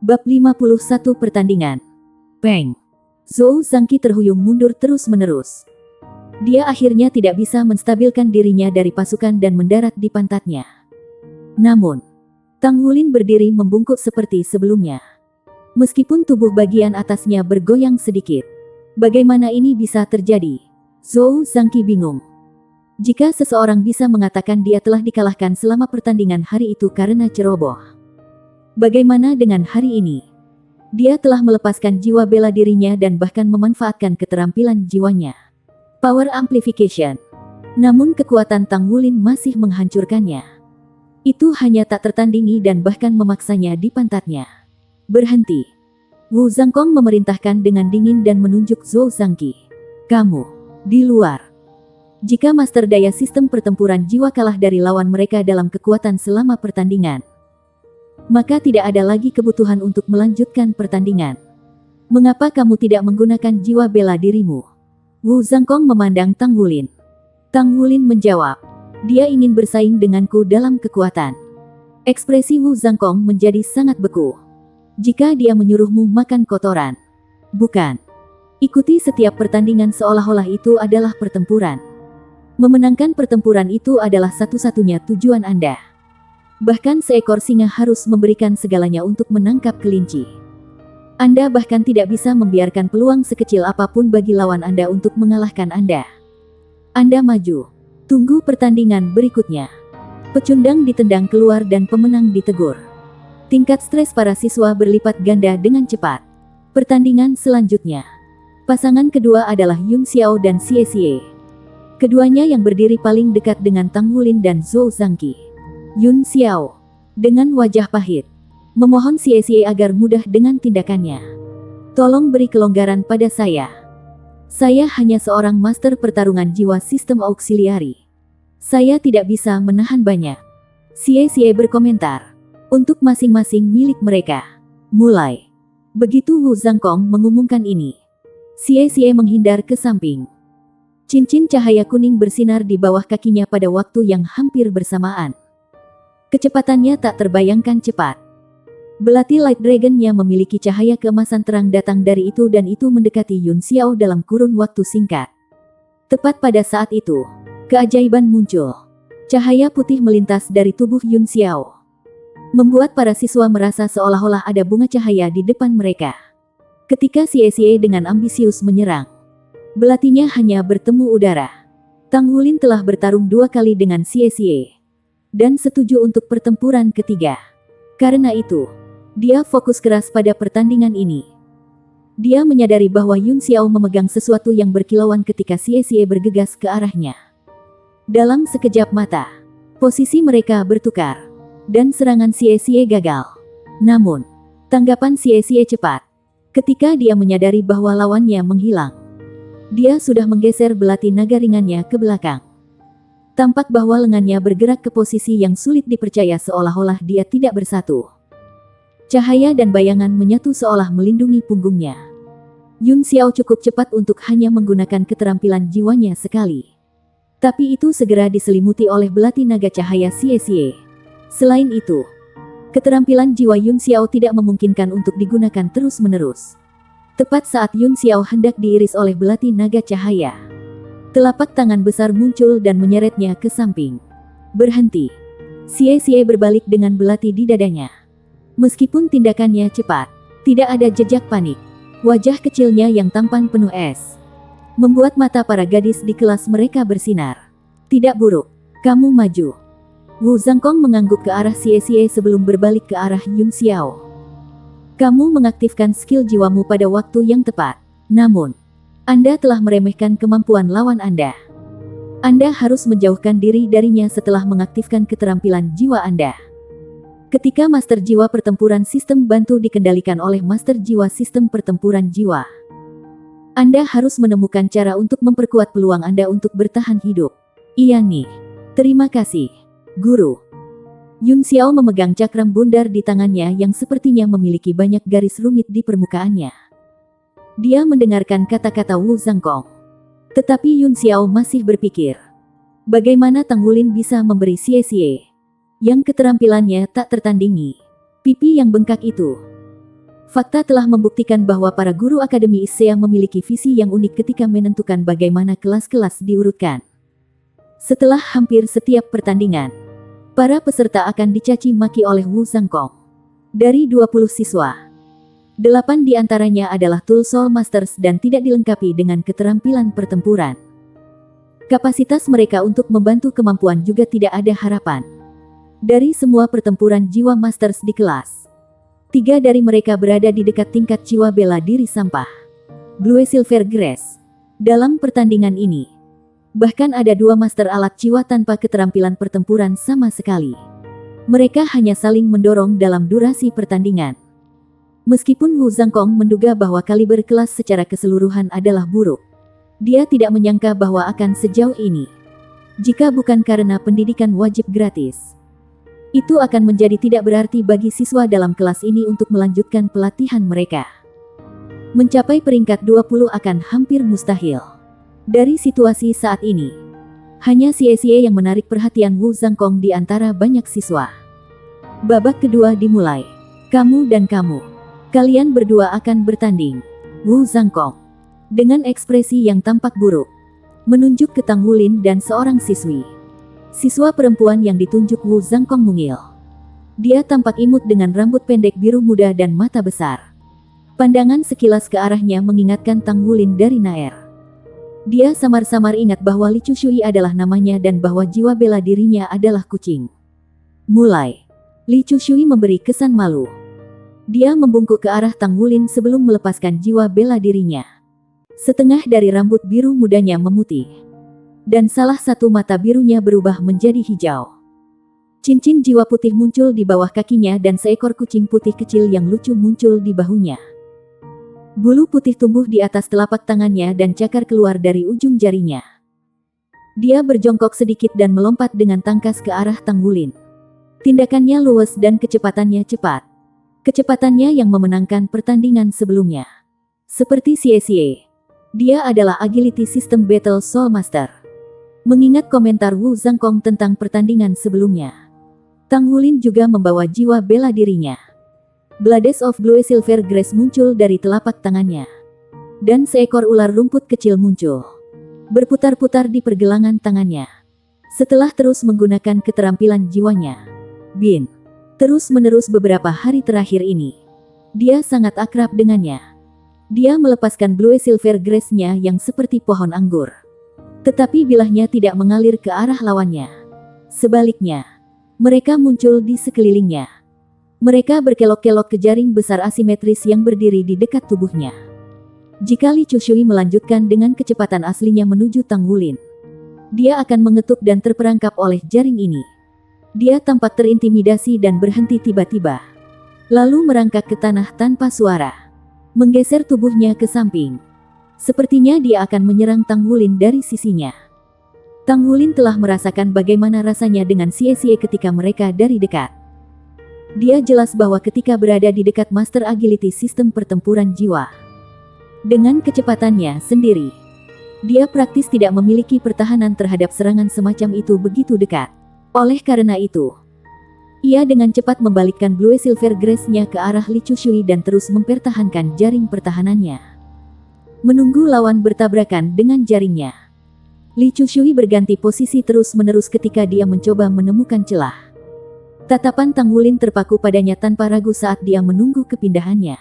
Bab 51 Pertandingan. Peng. Zhou Zhangqi terhuyung mundur terus-menerus. Dia akhirnya tidak bisa menstabilkan dirinya dari pasukan dan mendarat di pantatnya. Namun, Tang Wulin berdiri membungkuk seperti sebelumnya. Meskipun tubuh bagian atasnya bergoyang sedikit. Bagaimana ini bisa terjadi? Zhou Zhangqi bingung. Jika seseorang bisa mengatakan dia telah dikalahkan selama pertandingan hari itu karena ceroboh, bagaimana dengan hari ini? Dia telah melepaskan jiwa bela dirinya dan bahkan memanfaatkan keterampilan jiwanya. Power Amplification. Namun kekuatan Tang Wulin masih menghancurkannya. Itu hanya tak tertandingi dan bahkan memaksanya di pantatnya. Berhenti. Wu Zhangkong memerintahkan dengan dingin dan menunjuk Zhou Zhangqi. Kamu, di luar. Jika master daya sistem pertempuran jiwa kalah dari lawan mereka dalam kekuatan selama pertandingan, maka tidak ada lagi kebutuhan untuk melanjutkan pertandingan. Mengapa kamu tidak menggunakan jiwa bela dirimu? Wu Zhangkong memandang Tang Wulin. Tang Wulin menjawab, dia ingin bersaing denganku dalam kekuatan. Ekspresi Wu Zhangkong menjadi sangat beku. Jika dia menyuruhmu makan kotoran, bukan. Ikuti setiap pertandingan seolah-olah itu adalah pertempuran. Memenangkan pertempuran itu adalah satu-satunya tujuan Anda. Bahkan seekor singa harus memberikan segalanya untuk menangkap kelinci. Anda bahkan tidak bisa membiarkan peluang sekecil apapun bagi lawan Anda untuk mengalahkan Anda. Anda maju. Tunggu pertandingan berikutnya. Pecundang ditendang keluar dan pemenang ditegur. Tingkat stres para siswa berlipat ganda dengan cepat. Pertandingan selanjutnya. Pasangan kedua adalah Yun Xiao dan Xie Xie. Keduanya yang berdiri paling dekat dengan Tang Wulin dan Zhou Zhangqi. Yun Xiao, dengan wajah pahit, memohon Xie Xie agar mudah dengan tindakannya. Tolong beri kelonggaran pada saya. Saya hanya seorang master pertarungan jiwa sistem auksiliari. Saya tidak bisa menahan banyak. Xie Xie berkomentar. Untuk masing-masing milik mereka. Mulai. Begitu Wu Zhangkong mengumumkan ini, Xie Xie menghindar ke samping. Cincin cahaya kuning bersinar di bawah kakinya pada waktu yang hampir bersamaan. Kecepatannya tak terbayangkan cepat. Belati Light Dragon-nya memiliki cahaya keemasan terang datang dari itu dan itu mendekati Yun Xiao dalam kurun waktu singkat. Tepat pada saat itu, keajaiban muncul. Cahaya putih melintas dari tubuh Yun Xiao, membuat para siswa merasa seolah-olah ada bunga cahaya di depan mereka. Ketika Xie Xie dengan ambisius menyerang, belatinya hanya bertemu udara. Tang Wulin telah bertarung 2 kali dengan Xie Xie dan setuju untuk pertempuran ketiga. Karena itu, dia fokus keras pada pertandingan ini. Dia menyadari bahwa Yun Xiao memegang sesuatu yang berkilauan ketika Xie Xie bergegas ke arahnya. Dalam sekejap mata, posisi mereka bertukar, dan serangan Xie Xie gagal. Namun, tanggapan Xie Xie cepat. Ketika dia menyadari bahwa lawannya menghilang, dia sudah menggeser belati naga ringannya ke belakang. Tampak bahwa lengannya bergerak ke posisi yang sulit dipercaya seolah-olah dia tidak bersatu. Cahaya dan bayangan menyatu seolah melindungi punggungnya. Yun Xiao cukup cepat untuk hanya menggunakan keterampilan jiwanya sekali. Tapi itu segera diselimuti oleh belati naga cahaya Xie Xie. Selain itu, keterampilan jiwa Yun Xiao tidak memungkinkan untuk digunakan terus-menerus. Tepat saat Yun Xiao hendak diiris oleh belati naga cahaya, telapak tangan besar muncul dan menyeretnya ke samping. Berhenti. Xie Xie berbalik dengan belati di dadanya. Meskipun tindakannya cepat, tidak ada jejak panik. Wajah kecilnya yang tampan penuh es membuat mata para gadis di kelas mereka bersinar. Tidak buruk. Kamu maju. Wu Zhangkong mengangguk ke arah Xie Xie sebelum berbalik ke arah Yun Xiao. Kamu mengaktifkan skill jiwamu pada waktu yang tepat. Namun, Anda telah meremehkan kemampuan lawan Anda. Anda harus menjauhkan diri darinya setelah mengaktifkan keterampilan jiwa Anda. Ketika Master Jiwa Pertempuran Sistem Bantu dikendalikan oleh Master Jiwa Sistem Pertempuran Jiwa, Anda harus menemukan cara untuk memperkuat peluang Anda untuk bertahan hidup. Iya nih. Terima kasih, Guru. Yun Xiao memegang cakram bundar di tangannya yang sepertinya memiliki banyak garis rumit di permukaannya. Dia mendengarkan kata-kata Wu Zhangkong. Tetapi Yun Xiao masih berpikir, bagaimana Tang Wulin bisa memberi Xie Xie, yang keterampilannya tak tertandingi, pipi yang bengkak itu. Fakta telah membuktikan bahwa para guru Akademi ISEA memiliki visi yang unik ketika menentukan bagaimana kelas-kelas diurutkan. Setelah hampir setiap pertandingan, para peserta akan dicaci maki oleh Wu Zhangkong. Dari 20 siswa, 8 di antaranya adalah Tool Soul Masters dan tidak dilengkapi dengan keterampilan pertempuran. Kapasitas mereka untuk membantu kemampuan juga tidak ada harapan. Dari semua pertempuran jiwa Masters di kelas, 3 dari mereka berada di dekat tingkat jiwa bela diri sampah, Blue Silver Grace. Dalam pertandingan ini, bahkan ada 2 master alat jiwa tanpa keterampilan pertempuran sama sekali. Mereka hanya saling mendorong dalam durasi pertandingan. Meskipun Wu Zhangkong menduga bahwa kaliber kelas secara keseluruhan adalah buruk, dia tidak menyangka bahwa akan sejauh ini. Jika bukan karena pendidikan wajib gratis, itu akan menjadi tidak berarti bagi siswa dalam kelas ini untuk melanjutkan pelatihan mereka. Mencapai peringkat 20 akan hampir mustahil. Dari situasi saat ini, hanya Xie yang menarik perhatian Wu Zhangkong di antara banyak siswa. Babak kedua dimulai. Kamu dan kamu. Kalian berdua akan bertanding. Wu Zhangkong, dengan ekspresi yang tampak buruk, menunjuk ke Tang Wulin dan seorang siswi. Siswa perempuan yang ditunjuk Wu Zhangkong mungil. Dia tampak imut dengan rambut pendek biru muda dan mata besar. Pandangan sekilas ke arahnya mengingatkan Tang Wulin dari Naer. Dia samar-samar ingat bahwa Li Chushui adalah namanya dan bahwa jiwa bela dirinya adalah kucing. Mulai, Li Chushui memberi kesan malu. Dia membungkuk ke arah Tang Wulin sebelum melepaskan jiwa bela dirinya. Setengah dari rambut biru mudanya memutih, dan salah satu mata birunya berubah menjadi hijau. Cincin jiwa putih muncul di bawah kakinya dan seekor kucing putih kecil yang lucu muncul di bahunya. Bulu putih tumbuh di atas telapak tangannya dan cakar keluar dari ujung jarinya. Dia berjongkok sedikit dan melompat dengan tangkas ke arah Tang Wulin. Tindakannya luwes dan kecepatannya cepat. Kecepatannya yang memenangkan pertandingan sebelumnya. Seperti Xie, dia adalah Agility System Battle Soul Master. Mengingat komentar Wu Zhangkong tentang pertandingan sebelumnya, Tang Wulin juga membawa jiwa bela dirinya. Blades of Blue Silver Grace muncul dari telapak tangannya. Dan seekor ular rumput kecil muncul, berputar-putar di pergelangan tangannya. Setelah terus menggunakan keterampilan jiwanya, Bin, terus-menerus beberapa hari terakhir ini, dia sangat akrab dengannya. Dia melepaskan Blue Silver Grace-nya yang seperti pohon anggur. Tetapi bilahnya tidak mengalir ke arah lawannya. Sebaliknya, mereka muncul di sekelilingnya. Mereka berkelok-kelok ke jaring besar asimetris yang berdiri di dekat tubuhnya. Jika Li Chushui melanjutkan dengan kecepatan aslinya menuju Tang Wulin, dia akan mengetuk dan terperangkap oleh jaring ini. Dia tampak terintimidasi dan berhenti tiba-tiba. Lalu merangkak ke tanah tanpa suara. Menggeser tubuhnya ke samping. Sepertinya dia akan menyerang Tang Wulin dari sisinya. Tang Wulin telah merasakan bagaimana rasanya dengan Xie ketika mereka dari dekat. Dia jelas bahwa ketika berada di dekat Master Agility Sistem Pertempuran Jiwa, dengan kecepatannya sendiri, dia praktis tidak memiliki pertahanan terhadap serangan semacam itu begitu dekat. Oleh karena itu, ia dengan cepat membalikkan Blue Silver Grace-nya ke arah Li Chushui dan terus mempertahankan jaring pertahanannya. Menunggu lawan bertabrakan dengan jaringnya, Li Chushui berganti posisi terus-menerus ketika dia mencoba menemukan celah. Tatapan Tang Wulin terpaku padanya tanpa ragu saat dia menunggu kepindahannya.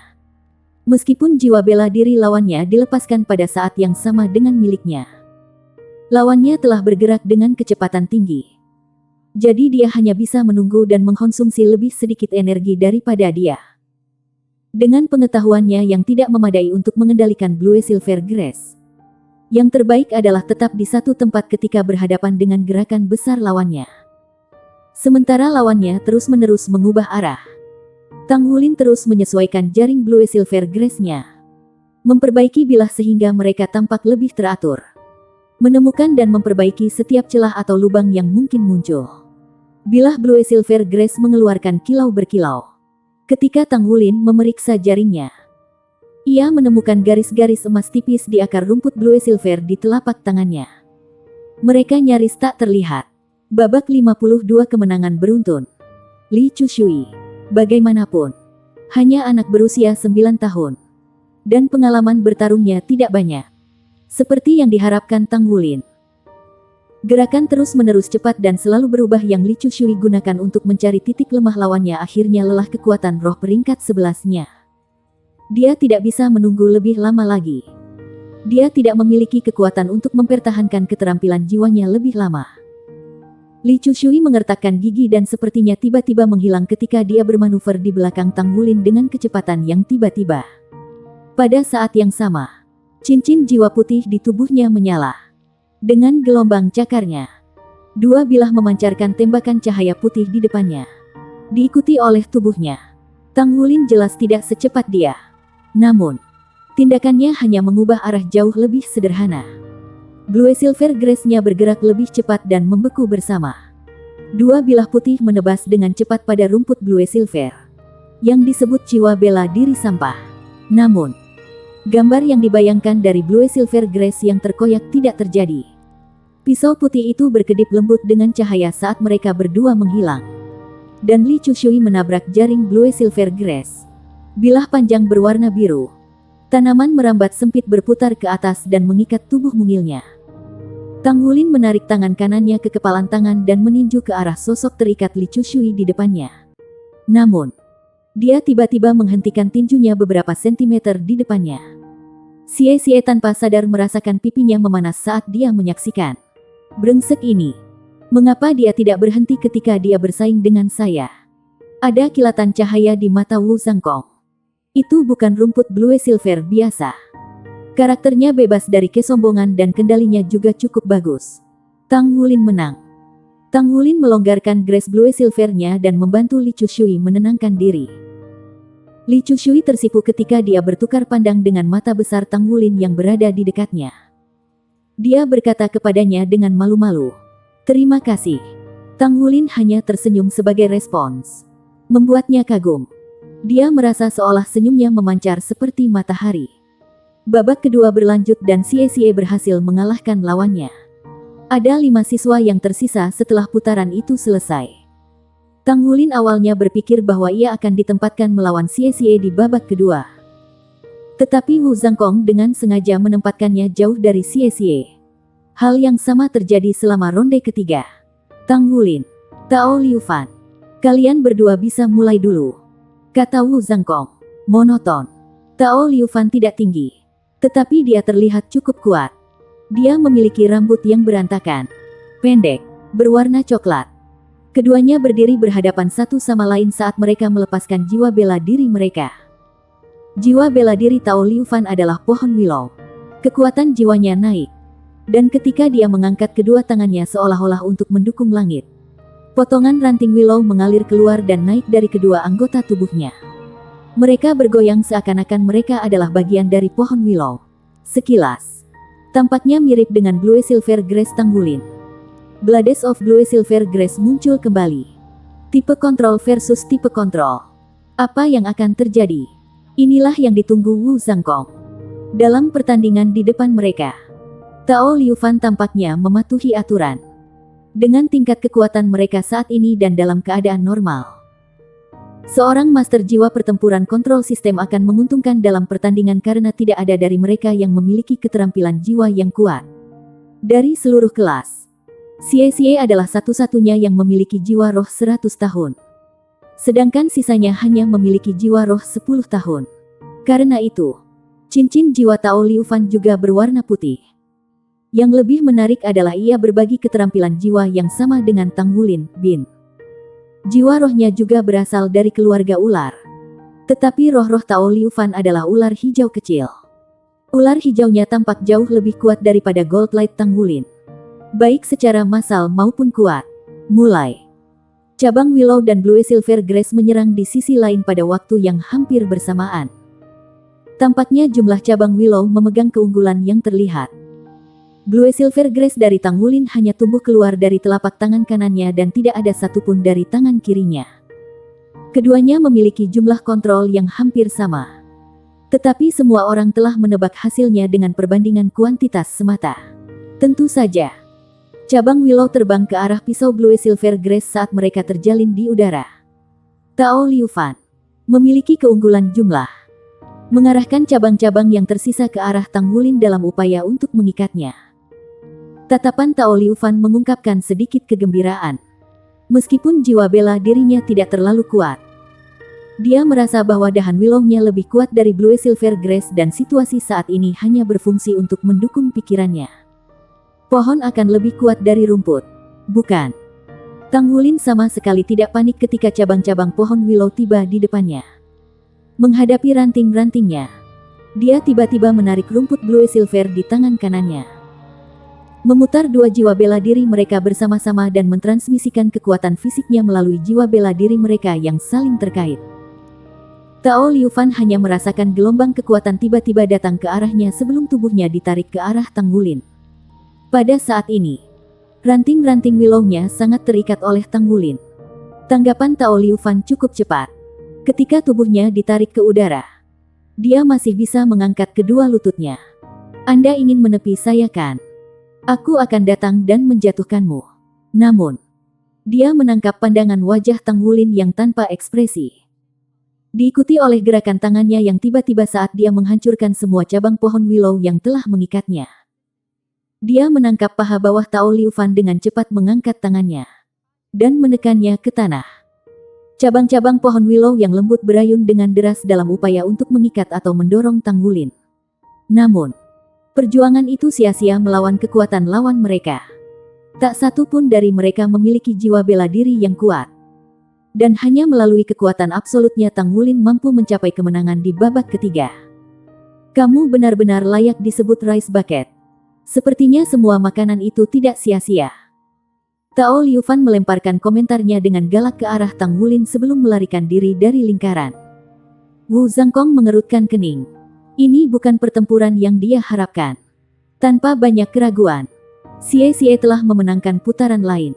Meskipun jiwa bela diri lawannya dilepaskan pada saat yang sama dengan miliknya, lawannya telah bergerak dengan kecepatan tinggi. Jadi dia hanya bisa menunggu dan mengkonsumsi lebih sedikit energi daripada dia. Dengan pengetahuannya yang tidak memadai untuk mengendalikan Blue Silver Grace, yang terbaik adalah tetap di satu tempat ketika berhadapan dengan gerakan besar lawannya. Sementara lawannya terus-menerus mengubah arah, Tang Wulin terus menyesuaikan jaring Blue Silver Grace-nya, memperbaiki bilah sehingga mereka tampak lebih teratur, menemukan dan memperbaiki setiap celah atau lubang yang mungkin muncul. Bilah Blue Silver Grace mengeluarkan kilau berkilau. Ketika Tang Wulin memeriksa jaringnya, ia menemukan garis-garis emas tipis di akar rumput Blue Silver di telapak tangannya. Mereka nyaris tak terlihat. Babak 52 kemenangan beruntun. Li Chushui, bagaimanapun, Hanya anak berusia 9 tahun. Dan pengalaman bertarungnya tidak banyak. Seperti yang diharapkan Tang Wulin. Gerakan terus-menerus cepat dan selalu berubah yang Li Chushui gunakan untuk mencari titik lemah lawannya akhirnya lelah kekuatan roh peringkat 11-nya. Dia tidak bisa menunggu lebih lama lagi. Dia tidak memiliki kekuatan untuk mempertahankan keterampilan jiwanya lebih lama. Li Chushui mengertakkan gigi dan sepertinya tiba-tiba menghilang ketika dia bermanuver di belakang Tang Wulin dengan kecepatan yang tiba-tiba. Pada saat yang sama, cincin jiwa putih di tubuhnya menyala. Dengan gelombang cakarnya, dua bilah memancarkan tembakan cahaya putih di depannya. Diikuti oleh tubuhnya. Tang Wulin jelas tidak secepat dia. Namun, tindakannya hanya mengubah arah jauh lebih sederhana. Blue Silver Grace-nya bergerak lebih cepat dan membeku bersama. Dua bilah putih menebas dengan cepat pada rumput Blue Silver, yang disebut jiwa bela diri sampah. Namun, gambar yang dibayangkan dari Blue Silver Grace yang terkoyak tidak terjadi. Pisau putih itu berkedip lembut dengan cahaya saat mereka berdua menghilang. Dan Li Chushui menabrak jaring Blue Silver Grace. Bilah panjang berwarna biru. Tanaman merambat sempit berputar ke atas dan mengikat tubuh mungilnya. Tang Wulin menarik tangan kanannya ke kepalan tangan dan meninju ke arah sosok terikat Li Chushui di depannya. Namun, dia tiba-tiba menghentikan tinjunya beberapa sentimeter di depannya. Xie tanpa sadar merasakan pipinya memanas saat dia menyaksikan. Brengsek ini. Mengapa dia tidak berhenti ketika dia bersaing dengan saya? Ada kilatan cahaya di mata Wu Zhangkong. Itu bukan rumput Blue Silver biasa. Karakternya bebas dari kesombongan dan kendalinya juga cukup bagus. Tang Wulin menang. Tang Wulin melonggarkan grace Blue Silver-nya dan membantu Li Chushui menenangkan diri. Li Chushui tersipu ketika dia bertukar pandang dengan mata besar Tang Wulin yang berada di dekatnya. Dia berkata kepadanya dengan malu-malu, "Terima kasih." Tang Wulin hanya tersenyum sebagai respons. Membuatnya kagum. Dia merasa seolah senyumnya memancar seperti matahari. Babak kedua berlanjut dan Xie berhasil mengalahkan lawannya. Ada 5 siswa yang tersisa setelah putaran itu selesai. Tang Wulin awalnya berpikir bahwa ia akan ditempatkan melawan Xie di babak kedua. Tetapi Wu Zhangkong dengan sengaja menempatkannya jauh dari Xie. Hal yang sama terjadi selama ronde ketiga. Tang Wulin, Tao Liufan, kalian berdua bisa mulai dulu, kata Wu Zhangkong, monoton. Tao Liufan tidak tinggi, tetapi dia terlihat cukup kuat. Dia memiliki rambut yang berantakan, pendek, berwarna coklat. Keduanya berdiri berhadapan satu sama lain saat mereka melepaskan jiwa bela diri mereka. Jiwa bela diri Tao Liufan adalah pohon willow. Kekuatan jiwanya naik. Dan ketika dia mengangkat kedua tangannya seolah-olah untuk mendukung langit, potongan ranting willow mengalir keluar dan naik dari kedua anggota tubuhnya. Mereka bergoyang seakan-akan mereka adalah bagian dari pohon willow. Sekilas, tampaknya mirip dengan Blue Silver Grace Tang Wulin. Blades of Blue Silver Grace muncul kembali. Tipe kontrol versus tipe kontrol. Apa yang akan terjadi? Inilah yang ditunggu Wu Zhangkong. Dalam pertandingan di depan mereka, Tao Liufan tampaknya mematuhi aturan. Dengan tingkat kekuatan mereka saat ini dan dalam keadaan normal, seorang master jiwa pertempuran kontrol sistem akan menguntungkan dalam pertandingan karena tidak ada dari mereka yang memiliki keterampilan jiwa yang kuat. Dari seluruh kelas, Xie adalah satu-satunya yang memiliki jiwa roh 100 tahun. Sedangkan sisanya hanya memiliki jiwa roh 10 tahun. Karena itu, cincin jiwa Tao Liufan juga berwarna putih. Yang lebih menarik adalah ia berbagi keterampilan jiwa yang sama dengan Tang Wulin, Bin. Jiwa rohnya juga berasal dari keluarga ular. Tetapi roh-roh Tao Liufan adalah ular hijau kecil. Ular hijaunya tampak jauh lebih kuat daripada Gold Light Tang Wulin. Baik secara massal maupun kuat. Mulai. Cabang Willow dan Blue Silver Grace menyerang di sisi lain pada waktu yang hampir bersamaan. Tampaknya jumlah cabang Willow memegang keunggulan yang terlihat. Blue Silver Grace dari Tang Wulin hanya tumbuh keluar dari telapak tangan kanannya dan tidak ada satupun dari tangan kirinya. Keduanya memiliki jumlah kontrol yang hampir sama. Tetapi semua orang telah menebak hasilnya dengan perbandingan kuantitas semata. Tentu saja, cabang Willow terbang ke arah pisau Blue Silver Grace saat mereka terjalin di udara. Tao Liufan, memiliki keunggulan jumlah, mengarahkan cabang-cabang yang tersisa ke arah Tang Wulin dalam upaya untuk mengikatnya. Tatapan Tao Liu Fan mengungkapkan sedikit kegembiraan. Meskipun jiwa bela dirinya tidak terlalu kuat, dia merasa bahwa dahan willow-nya lebih kuat dari Blue Silver Grass dan situasi saat ini hanya berfungsi untuk mendukung pikirannya. Pohon akan lebih kuat dari rumput, bukan? Tang Wulin sama sekali tidak panik ketika cabang-cabang pohon willow tiba di depannya. Menghadapi ranting-rantingnya, dia tiba-tiba menarik rumput Blue Silver di tangan kanannya. Memutar dua jiwa bela diri mereka bersama-sama dan mentransmisikan kekuatan fisiknya melalui jiwa bela diri mereka yang saling terkait. Tao Liu Fan hanya merasakan gelombang kekuatan tiba-tiba datang ke arahnya sebelum tubuhnya ditarik ke arah Tang Wulin. Pada saat ini, ranting-ranting willow-nya sangat terikat oleh Tang Wulin. Tanggapan Tao Liu Fan cukup cepat. Ketika tubuhnya ditarik ke udara, dia masih bisa mengangkat kedua lututnya. Anda ingin menepi saya kan? Aku akan datang dan menjatuhkanmu. Namun, dia menangkap pandangan wajah Tang Wulin yang tanpa ekspresi. Diikuti oleh gerakan tangannya yang tiba-tiba saat dia menghancurkan semua cabang pohon willow yang telah mengikatnya. Dia menangkap paha bawah Tao Liu Fan dengan cepat mengangkat tangannya dan menekannya ke tanah. Cabang-cabang pohon willow yang lembut berayun dengan deras dalam upaya untuk mengikat atau mendorong Tang Wulin. Namun, perjuangan itu sia-sia melawan kekuatan lawan mereka. Tak satu pun dari mereka memiliki jiwa bela diri yang kuat. Dan hanya melalui kekuatan absolutnya Tang Wulin mampu mencapai kemenangan di babak ketiga. Kamu benar-benar layak disebut Rice Bucket. Sepertinya semua makanan itu tidak sia-sia. Tao Liu Fan melemparkan komentarnya dengan galak ke arah Tang Wulin sebelum melarikan diri dari lingkaran. Wu Zhangkong mengerutkan kening. Ini bukan pertempuran yang dia harapkan. Tanpa banyak keraguan, Xie telah memenangkan putaran lain.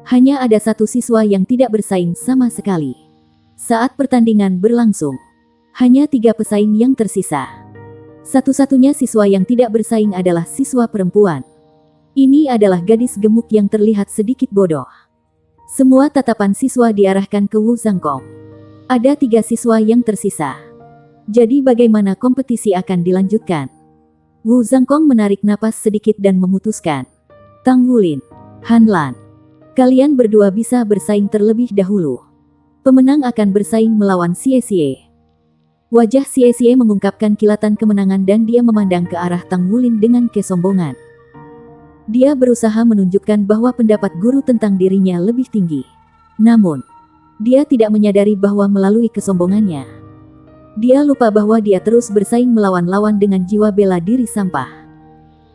Hanya ada satu siswa yang tidak bersaing sama sekali. Saat pertandingan berlangsung, hanya 3 pesaing yang tersisa. Satu-satunya siswa yang tidak bersaing adalah siswa perempuan. Ini adalah gadis gemuk yang terlihat sedikit bodoh. Semua tatapan siswa diarahkan ke Wu Zhangkong. Ada 3 siswa yang tersisa. Jadi bagaimana kompetisi akan dilanjutkan? Wu Zhangkong menarik napas sedikit dan memutuskan. Tang Wulin, Han Lan, kalian berdua bisa bersaing terlebih dahulu. Pemenang akan bersaing melawan Xie. Wajah Xie mengungkapkan kilatan kemenangan dan dia memandang ke arah Tang Wulin dengan kesombongan. Dia berusaha menunjukkan bahwa pendapat guru tentang dirinya lebih tinggi. Namun, dia tidak menyadari bahwa melalui kesombongannya, dia lupa bahwa dia terus bersaing melawan lawan dengan jiwa bela diri sampah.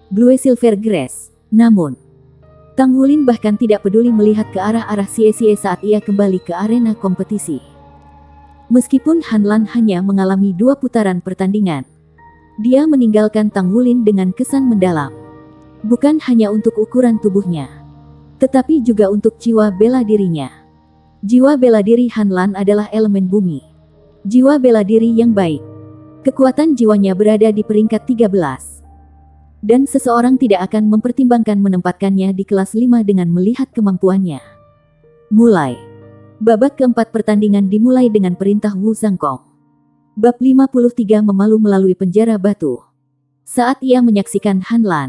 Blue Silver Grass. Namun, Tang Wulin bahkan tidak peduli melihat ke arah-arah Xie saat ia kembali ke arena kompetisi. Meskipun Han Lan hanya mengalami 2 putaran pertandingan, dia meninggalkan Tang Wulin dengan kesan mendalam. Bukan hanya untuk ukuran tubuhnya, tetapi juga untuk jiwa bela dirinya. Jiwa bela diri Han Lan adalah elemen bumi. Jiwa bela diri yang baik. Kekuatan jiwanya berada di peringkat 13. Dan seseorang tidak akan mempertimbangkan menempatkannya di kelas 5 dengan melihat kemampuannya. Mulai. Babak keempat pertandingan dimulai dengan perintah Wu Zhangkong. Bab 53 memalu melalui penjara batu. Saat ia menyaksikan Han Lan,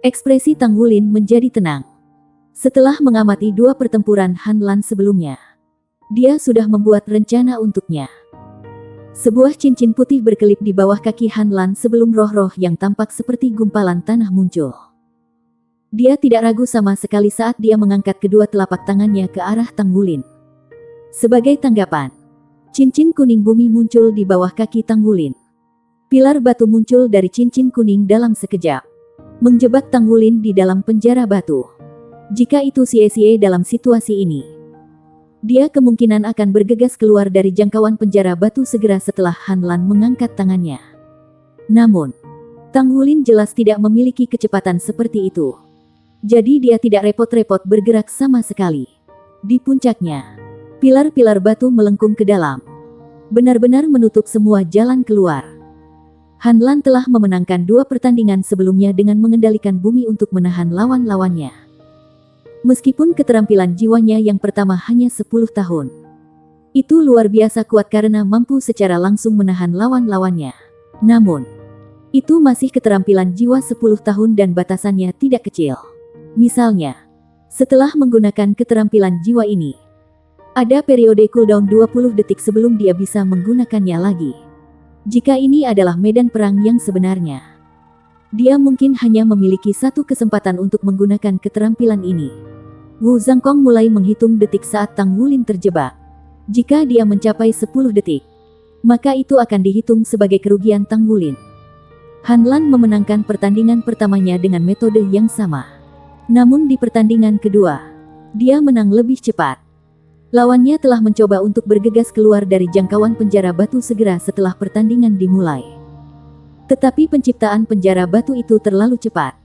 ekspresi Tang Wulin menjadi tenang. Setelah mengamati 2 pertempuran Han Lan sebelumnya, dia sudah membuat rencana untuknya. Sebuah cincin putih berkelip di bawah kaki Han Lan sebelum roh-roh yang tampak seperti gumpalan tanah muncul. Dia tidak ragu sama sekali saat dia mengangkat kedua telapak tangannya ke arah Tang Wulin. Sebagai tanggapan, cincin kuning bumi muncul di bawah kaki Tang Wulin. Pilar batu muncul dari cincin kuning dalam sekejap, menjebak Tang Wulin di dalam penjara batu. Jika itu Xie dalam situasi ini, dia kemungkinan akan bergegas keluar dari jangkauan penjara batu segera setelah Han Lan mengangkat tangannya. Namun, Tang Wulin jelas tidak memiliki kecepatan seperti itu. Jadi dia tidak repot-repot bergerak sama sekali. Di puncaknya, pilar-pilar batu melengkung ke dalam, benar-benar menutup semua jalan keluar. Han Lan telah memenangkan 2 pertandingan sebelumnya dengan mengendalikan bumi untuk menahan lawan-lawannya. Meskipun keterampilan jiwanya yang pertama hanya 10 tahun, Itu luar biasa kuat karena mampu secara langsung menahan lawan-lawannya. Namun, itu masih keterampilan jiwa 10 tahun dan batasannya tidak kecil. Misalnya, setelah menggunakan keterampilan jiwa ini, ada periode cooldown 20 detik sebelum dia bisa menggunakannya lagi. Jika ini adalah medan perang yang sebenarnya, dia mungkin hanya memiliki satu kesempatan untuk menggunakan keterampilan ini. Wu Zhangkong mulai menghitung detik saat Tang Wulin terjebak. Jika dia mencapai 10 detik, maka itu akan dihitung sebagai kerugian Tang Wulin. Han Lan memenangkan pertandingan pertamanya dengan metode yang sama. Namun di pertandingan kedua, dia menang lebih cepat. Lawannya telah mencoba untuk bergegas keluar dari jangkauan penjara batu segera setelah pertandingan dimulai. Tetapi penciptaan penjara batu itu terlalu cepat.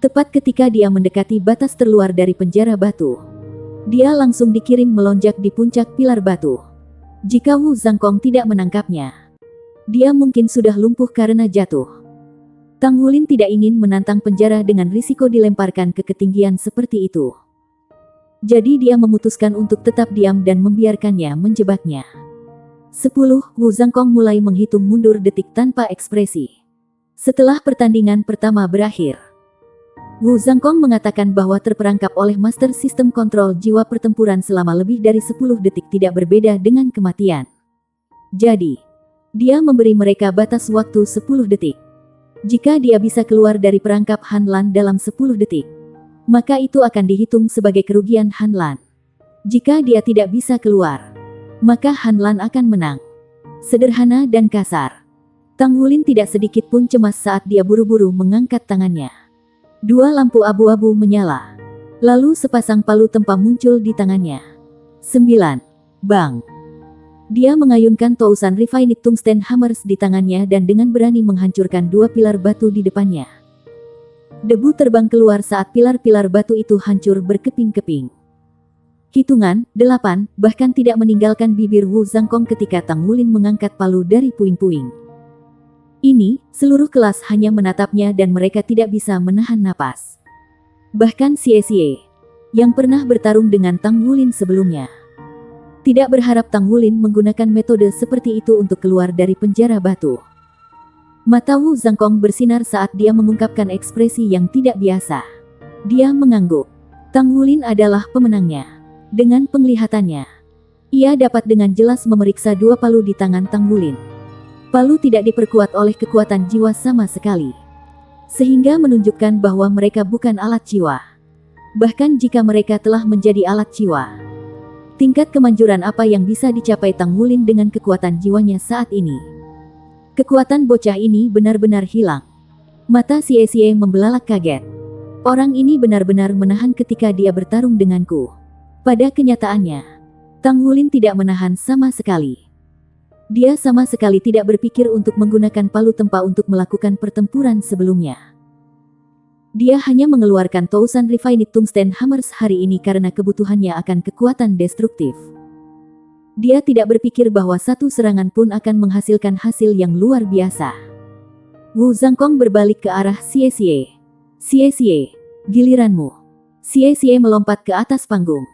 Tepat ketika dia mendekati batas terluar dari penjara batu, dia langsung dikirim melonjak di puncak pilar batu. Jika Wu Zhangkong tidak menangkapnya, dia mungkin sudah lumpuh karena jatuh. Tang Wulin tidak ingin menantang penjara dengan risiko dilemparkan ke ketinggian seperti itu. Jadi dia memutuskan untuk tetap diam dan membiarkannya menjebaknya. 10. Wu Zhangkong mulai menghitung mundur detik tanpa ekspresi. Setelah pertandingan pertama berakhir, Wu Zhangkong mengatakan bahwa terperangkap oleh Master Sistem Kontrol Jiwa pertempuran selama lebih dari 10 detik tidak berbeda dengan kematian. Jadi, dia memberi mereka batas waktu 10 detik. Jika dia bisa keluar dari perangkap Han Lan dalam 10 detik, maka itu akan dihitung sebagai kerugian Han Lan. Jika dia tidak bisa keluar, maka Han Lan akan menang. Sederhana dan kasar. Tang Wulin tidak sedikit pun cemas saat dia buru-buru mengangkat tangannya. Dua lampu abu-abu menyala. Lalu sepasang palu tempa muncul di tangannya. 9. Bang. Dia mengayunkan tousan Refined Tungsten Hammers di tangannya dan dengan berani menghancurkan dua pilar batu di depannya. Debu terbang keluar saat pilar-pilar batu itu hancur berkeping-keping. Hitungan, 8, bahkan tidak meninggalkan bibir Wu Zhangkong ketika Tang Wulin mengangkat palu dari puing-puing. Ini, seluruh kelas hanya menatapnya dan mereka tidak bisa menahan napas. Bahkan Xie, yang pernah bertarung dengan Tang Wulin sebelumnya, tidak berharap Tang Wulin menggunakan metode seperti itu untuk keluar dari penjara batu. Mata Wu Zhangkong bersinar saat dia mengungkapkan ekspresi yang tidak biasa. Dia mengangguk. Tang Wulin adalah pemenangnya. Dengan penglihatannya, ia dapat dengan jelas memeriksa dua palu di tangan Tang Wulin. Palu tidak diperkuat oleh kekuatan jiwa sama sekali, sehingga menunjukkan bahwa mereka bukan alat jiwa. Bahkan jika mereka telah menjadi alat jiwa, tingkat kemanjuran apa yang bisa dicapai Tang Wulin dengan kekuatan jiwanya saat ini? Kekuatan bocah ini benar-benar hilang. Mata Xie membelalak kaget. Orang ini benar-benar menahan ketika dia bertarung denganku. Pada kenyataannya, Tang Wulin tidak menahan sama sekali. Dia sama sekali tidak berpikir untuk menggunakan palu tempa untuk melakukan pertempuran sebelumnya. Dia hanya mengeluarkan tousan Refined Tungsten Hammers hari ini karena kebutuhannya akan kekuatan destruktif. Dia tidak berpikir bahwa satu serangan pun akan menghasilkan hasil yang luar biasa. Wu Zhangkong berbalik ke arah Xie. Xie, giliranmu. Xie melompat ke atas panggung.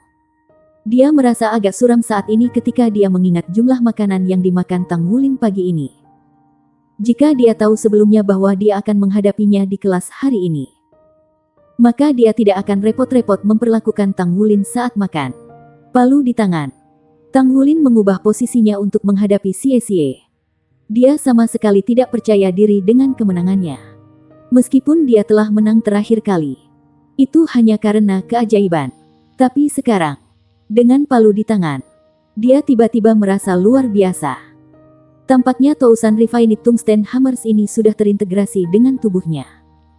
Dia merasa agak suram saat ini ketika dia mengingat jumlah makanan yang dimakan Tang Wulin pagi ini. Jika dia tahu sebelumnya bahwa dia akan menghadapinya di kelas hari ini, maka dia tidak akan repot-repot memperlakukan Tang Wulin saat makan. Palu di tangan. Tang Wulin mengubah posisinya untuk menghadapi Xie. Dia sama sekali tidak percaya diri dengan kemenangannya. Meskipun dia telah menang terakhir kali, itu hanya karena keajaiban. Tapi sekarang, dengan palu di tangan, dia tiba-tiba merasa luar biasa. Tampaknya tousan Refined Tungsten Hammers ini sudah terintegrasi dengan tubuhnya.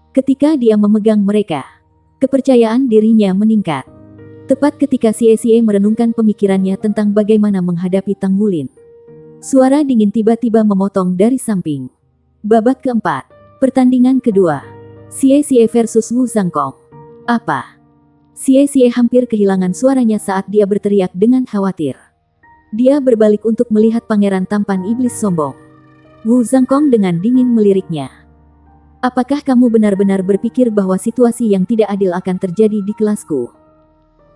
Ketika dia memegang mereka, kepercayaan dirinya meningkat. Tepat ketika Xie merenungkan pemikirannya tentang bagaimana menghadapi Tang Wulin, suara dingin tiba-tiba memotong dari samping. Babak keempat, pertandingan kedua. Xie versus Wu Zhangkong. Apa? Xie hampir kehilangan suaranya saat dia berteriak dengan khawatir. Dia berbalik untuk melihat pangeran tampan iblis sombong. Wu Zhangkong dengan dingin meliriknya. Apakah kamu benar-benar berpikir bahwa situasi yang tidak adil akan terjadi di kelasku?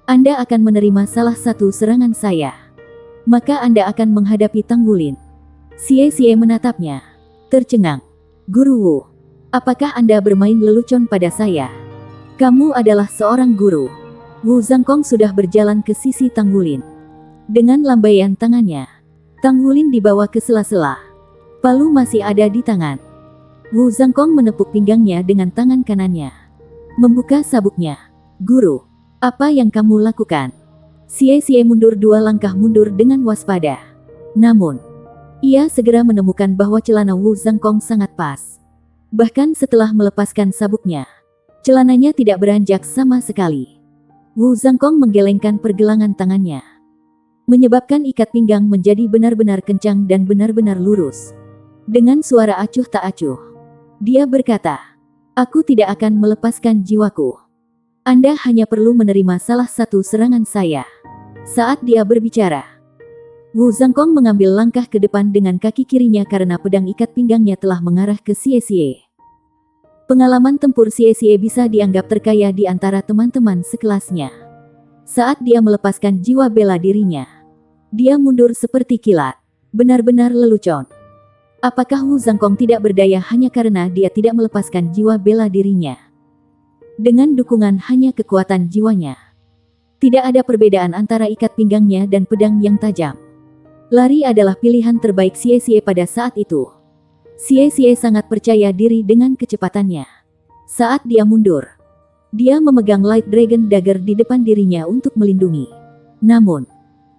Anda akan menerima salah satu serangan saya. maka Anda akan menghadapi Tang Wulin. Xie menatapnya, tercengang. Guru Wu, apakah Anda bermain lelucon pada saya? Kamu adalah seorang guru. Wu Zhangkong sudah berjalan ke sisi Tang Wulin. Dengan lambaian tangannya, Tang Wulin dibawa ke sela-sela. Palu masih ada di tangan. Wu Zhangkong menepuk pinggangnya dengan tangan kanannya. Membuka sabuknya. Guru, apa yang kamu lakukan? Xie mundur 2 langkah mundur dengan waspada. Namun, ia segera menemukan bahwa celana Wu Zhangkong sangat pas. Bahkan setelah melepaskan sabuknya, celananya tidak beranjak sama sekali. Wu Zhangkong menggelengkan pergelangan tangannya, menyebabkan ikat pinggang menjadi benar-benar kencang dan benar-benar lurus. Dengan suara acuh tak acuh, dia berkata, "Aku tidak akan melepaskan jiwaku. Anda hanya perlu menerima salah satu serangan saya." Saat dia berbicara, Wu Zhangkong mengambil langkah ke depan dengan kaki kirinya karena pedang ikat pinggangnya telah mengarah ke Xie. Pengalaman tempur Xie bisa dianggap terkaya di antara teman-teman sekelasnya. Saat dia melepaskan jiwa bela dirinya, dia mundur seperti kilat. Benar-benar lelucon. Apakah Wu Zhangkong tidak berdaya hanya karena dia tidak melepaskan jiwa bela dirinya? Dengan dukungan hanya kekuatan jiwanya, tidak ada perbedaan antara ikat pinggangnya dan pedang yang tajam. Lari adalah pilihan terbaik Xie pada saat itu. Xie sangat percaya diri dengan kecepatannya. Saat dia mundur, dia memegang Light Dragon Dagger di depan dirinya untuk melindungi. Namun,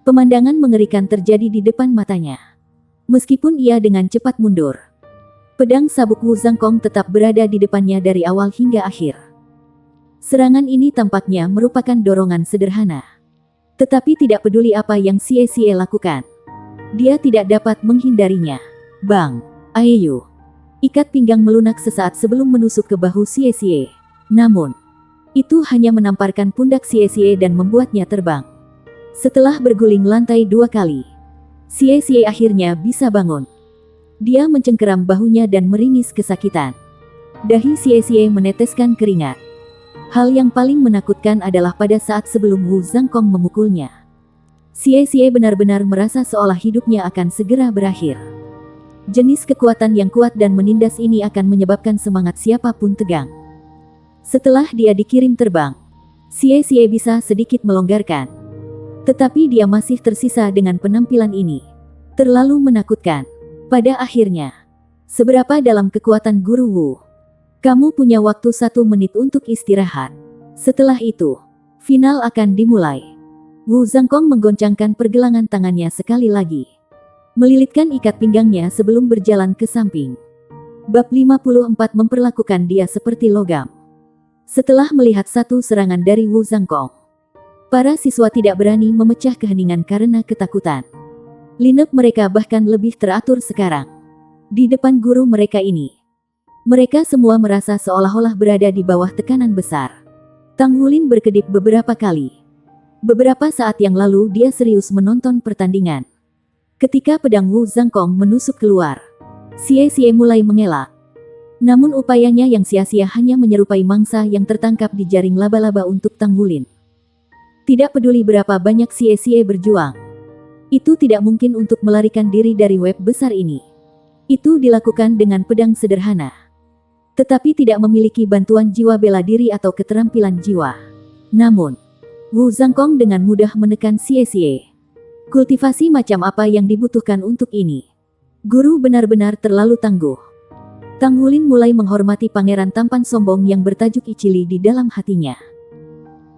pemandangan mengerikan terjadi di depan matanya. Meskipun ia dengan cepat mundur, pedang sabuk Wu Zhangkong tetap berada di depannya dari awal hingga akhir. Serangan ini tampaknya merupakan dorongan sederhana. Tetapi tidak peduli apa yang Xie lakukan, dia tidak dapat menghindarinya. Bang! Aeyu! Ikat pinggang melunak sesaat sebelum menusuk ke bahu Xie. Namun, itu hanya menamparkan pundak Xie dan membuatnya terbang. Setelah berguling lantai 2 kali, Xie akhirnya bisa bangun. Dia mencengkeram bahunya dan meringis kesakitan. Dahi Xie meneteskan keringat. Hal yang paling menakutkan adalah pada saat sebelum Wu Zhangkong memukulnya, Xie benar-benar merasa seolah hidupnya akan segera berakhir. Jenis kekuatan yang kuat dan menindas ini akan menyebabkan semangat siapapun tegang. Setelah dia dikirim terbang, Xie bisa sedikit melonggarkan. Tetapi dia masih tersisa dengan penampilan ini. Terlalu menakutkan. Pada akhirnya, seberapa dalam kekuatan Guru Wu? Kamu punya waktu 1 menit untuk istirahat. Setelah itu, final akan dimulai. Wu Zhangkong menggoncangkan pergelangan tangannya sekali lagi, melilitkan ikat pinggangnya sebelum berjalan ke samping. Bab 54 memperlakukan dia seperti logam. Setelah melihat satu serangan dari Wu Zhangkong, para siswa tidak berani memecah keheningan karena ketakutan. Lineup mereka bahkan lebih teratur sekarang. Di depan guru mereka ini, mereka semua merasa seolah-olah berada di bawah tekanan besar. Tang Wulin berkedip beberapa kali. Beberapa saat yang lalu dia serius menonton pertandingan. Ketika pedang Wu Zhangkong menusuk keluar, Xie mulai mengelak. Namun upayanya yang sia-sia hanya menyerupai mangsa yang tertangkap di jaring laba-laba untuk Tang Wulin. Tidak peduli berapa banyak Xie berjuang, itu tidak mungkin untuk melarikan diri dari web besar ini. Itu dilakukan dengan pedang sederhana, tetapi tidak memiliki bantuan jiwa bela diri atau keterampilan jiwa. Namun, Wu Zhangkong dengan mudah menekan Xie. Kultivasi macam apa yang dibutuhkan untuk ini? Guru benar-benar terlalu tangguh. Tang Wulin mulai menghormati pangeran tampan sombong yang bertajuk Ichili di dalam hatinya.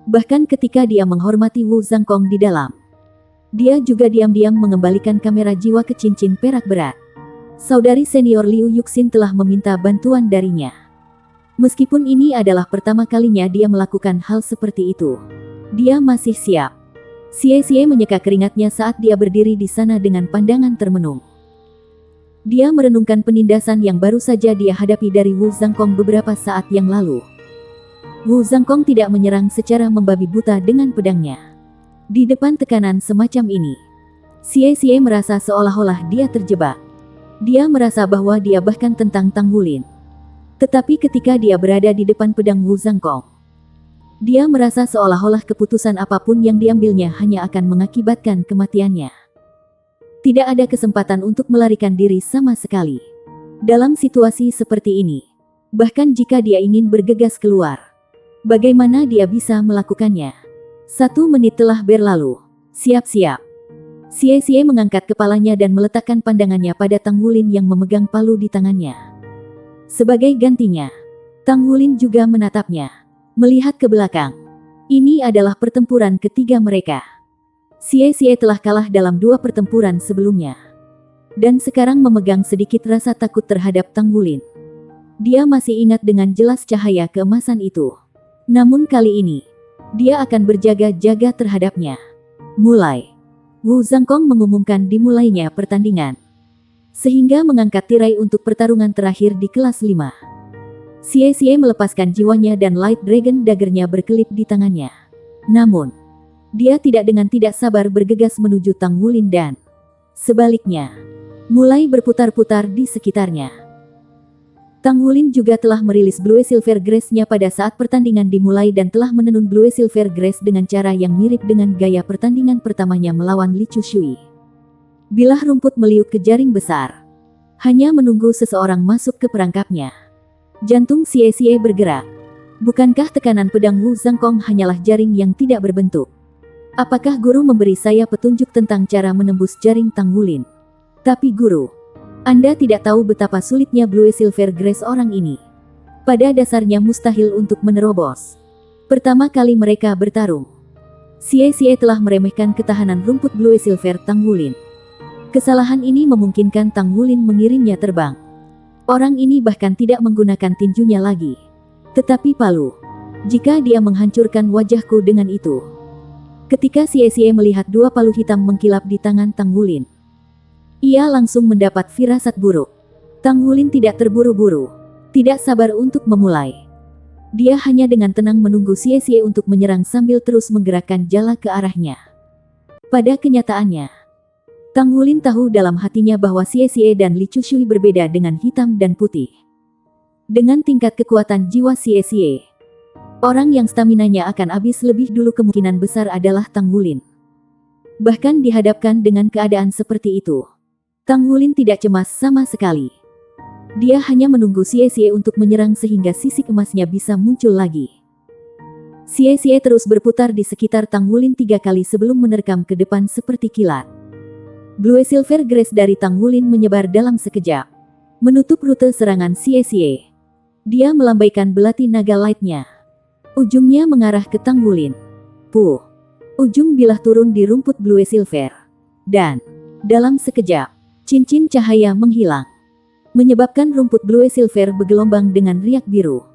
Bahkan ketika dia menghormati Wu Zhangkong di dalam, dia juga diam-diam mengembalikan kamera jiwa ke cincin perak berat. Saudari senior Liu Yuxin telah meminta bantuan darinya. Meskipun ini adalah pertama kalinya dia melakukan hal seperti itu, dia masih siap. Xie menyeka keringatnya saat dia berdiri di sana dengan pandangan termenung. Dia merenungkan penindasan yang baru saja dia hadapi dari Wu Zhangkong beberapa saat yang lalu. Wu Zhangkong tidak menyerang secara membabi buta dengan pedangnya. Di depan tekanan semacam ini, Xie merasa seolah-olah dia terjebak. Dia merasa bahwa dia bahkan tentang Tang Wulin. Tetapi ketika dia berada di depan pedang Wu Zhangkong, dia merasa seolah-olah keputusan apapun yang diambilnya hanya akan mengakibatkan kematiannya. Tidak ada kesempatan untuk melarikan diri sama sekali. Dalam situasi seperti ini, bahkan jika dia ingin bergegas keluar, bagaimana dia bisa melakukannya? 1 menit telah berlalu. Siap-siap. Xie mengangkat kepalanya dan meletakkan pandangannya pada Tang Wulin yang memegang palu di tangannya. Sebagai gantinya, Tang Wulin juga menatapnya. Melihat ke belakang. Ini adalah pertempuran ketiga mereka. Xie telah kalah dalam 2 pertempuran sebelumnya. Dan sekarang memegang sedikit rasa takut terhadap Tang Wulin. Dia masih ingat dengan jelas cahaya keemasan itu. Namun kali ini, dia akan berjaga-jaga terhadapnya. Mulai. Wu Zhangkong mengumumkan dimulainya pertandingan. Sehingga mengangkat tirai untuk pertarungan terakhir di kelas 5. Xie melepaskan jiwanya dan Light Dragon daggernya berkelip di tangannya. Namun, dia tidak sabar bergegas menuju Tang Wulin dan sebaliknya, mulai berputar-putar di sekitarnya. Tang Wulin juga telah merilis Blue Silver Grace-nya pada saat pertandingan dimulai dan telah menenun Blue Silver Grace dengan cara yang mirip dengan gaya pertandingan pertamanya melawan Li Chushui. Bilah rumput meliuk ke jaring besar. Hanya menunggu seseorang masuk ke perangkapnya. Jantung Xie bergerak. Bukankah tekanan pedang Wu Zhangkong hanyalah jaring yang tidak berbentuk? Apakah guru memberi saya petunjuk tentang cara menembus jaring Tang Wulin? Tapi guru, Anda tidak tahu betapa sulitnya Blue Silver Grace orang ini. Pada dasarnya mustahil untuk menerobos. Pertama kali mereka bertarung, Xie telah meremehkan ketahanan rumput Blue Silver Tang Wulin. Kesalahan ini memungkinkan Tang Wulin mengirimnya terbang. Orang ini bahkan tidak menggunakan tinjunya lagi. Tetapi palu. Jika dia menghancurkan wajahku dengan itu. Ketika Xie melihat 2 palu hitam mengkilap di tangan Tang Wulin, ia langsung mendapat firasat buruk. Tang Wulin tidak terburu-buru, tidak sabar untuk memulai. Dia hanya dengan tenang menunggu Xie untuk menyerang sambil terus menggerakkan jala ke arahnya. Pada kenyataannya, Tang Wulin tahu dalam hatinya bahwa Xie dan Li Chushui berbeda dengan hitam dan putih. Dengan tingkat kekuatan jiwa Xie, orang yang staminanya akan habis lebih dulu kemungkinan besar adalah Tang Wulin. Bahkan dihadapkan dengan keadaan seperti itu, Tang Wulin tidak cemas sama sekali. Dia hanya menunggu Xie untuk menyerang sehingga sisik emasnya bisa muncul lagi. Xie terus berputar di sekitar Tang Wulin 3 kali sebelum menerkam ke depan seperti kilat. Blue Silver Grace dari Tang Wulin menyebar dalam sekejap, menutup rute serangan Xie. Dia melambaikan belati naga light-nya. Ujungnya mengarah ke Tang Wulin. Puh. Ujung bilah turun di rumput Blue Silver. Dan, dalam sekejap, cincin cahaya menghilang. Menyebabkan rumput Blue Silver bergelombang dengan riak biru.